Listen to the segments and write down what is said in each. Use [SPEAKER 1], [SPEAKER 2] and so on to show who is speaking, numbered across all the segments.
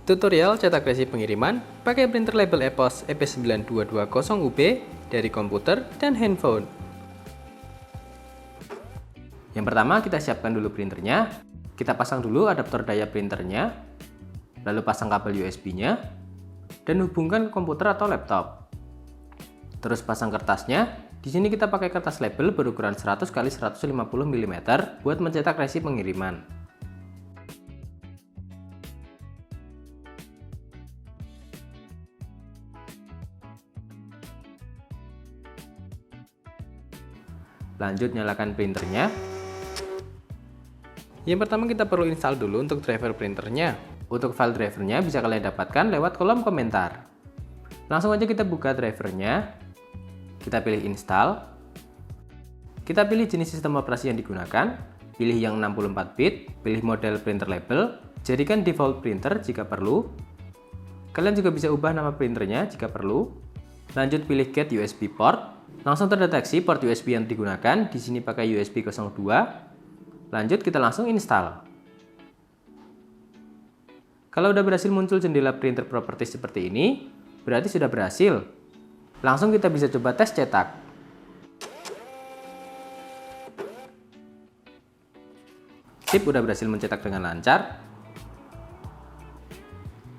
[SPEAKER 1] Tutorial cetak resi pengiriman pakai printer label EPOS EP9220UB dari komputer dan handphone. Yang pertama, kita siapkan dulu printernya. Kita pasang dulu adaptor daya printernya, lalu pasang kabel USB-nya, dan hubungkan ke komputer atau laptop. Terus pasang kertasnya. Di sini kita pakai kertas label berukuran 100 x 150 mm buat mencetak resi pengiriman. Lanjut nyalakan printernya. Yang pertama kita perlu install dulu untuk driver printernya. Untuk file drivernya bisa kalian dapatkan lewat kolom komentar. Langsung aja kita buka drivernya. Kita pilih install. Kita pilih jenis sistem operasi yang digunakan. Pilih yang 64 bit, pilih model printer label. Jadikan default printer jika perlu. Kalian juga bisa ubah nama printernya jika perlu. Lanjut pilih get USB port. Langsung terdeteksi port USB yang digunakan, di sini pakai USB 02. Lanjut kita langsung install. Kalau udah berhasil muncul jendela printer properties seperti ini, berarti sudah berhasil. Langsung kita bisa coba tes cetak. Sip, udah berhasil mencetak dengan lancar.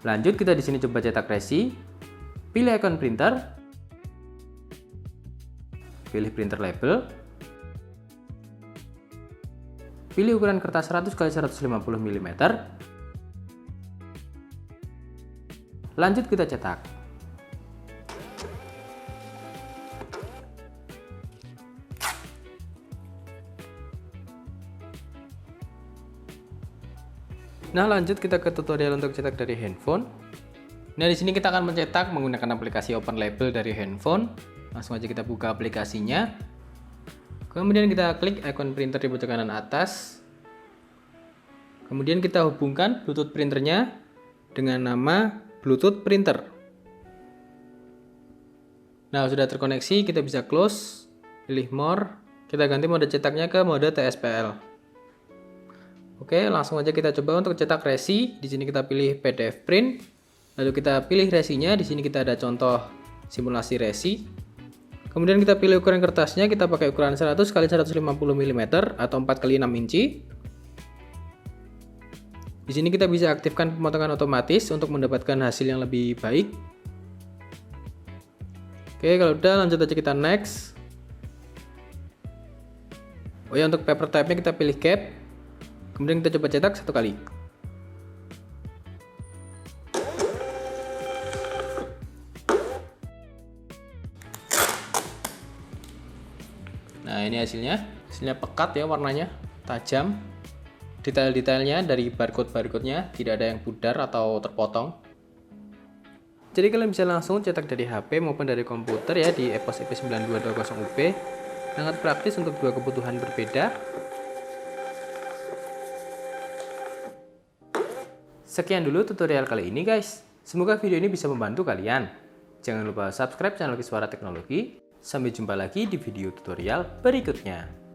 [SPEAKER 1] Lanjut kita di sini coba cetak resi. Pilih icon printer. Pilih printer label. Pilih ukuran kertas 100 x 150 mm. Lanjut kita cetak. Nah, lanjut kita ke tutorial untuk cetak dari handphone. Nah, di sini kita akan mencetak menggunakan aplikasi Open Label dari handphone. Langsung aja kita buka aplikasinya. Kemudian kita klik icon printer di pojok kanan atas. Kemudian kita hubungkan Bluetooth printernya dengan nama Bluetooth printer. Nah, sudah terkoneksi, kita bisa close, pilih more. Kita ganti mode cetaknya ke mode TSPL. Oke, langsung aja kita coba untuk cetak resi. Di sini kita pilih PDF print. Lalu kita pilih resinya. Di sini kita ada contoh simulasi resi. Kemudian kita pilih ukuran kertasnya, kita pakai ukuran 100 x 150 mm atau 4 x 6 inci. Di sini kita bisa aktifkan pemotongan otomatis untuk mendapatkan hasil yang lebih baik. Oke, kalau udah lanjut aja kita next. Oh ya, untuk paper type-nya kita pilih cap. Kemudian kita coba cetak 1 kali. Nah, ini hasilnya pekat ya, warnanya tajam. Detail-detailnya dari barcode-nya tidak ada yang pudar atau terpotong. Jadi kalian bisa langsung cetak dari HP maupun dari komputer ya di EPOS EP9220UB. Sangat praktis untuk dua kebutuhan berbeda. Sekian dulu tutorial kali ini guys. Semoga video ini bisa membantu kalian. Jangan lupa subscribe channel Kiswara Teknologi. Sampai jumpa lagi di video tutorial berikutnya.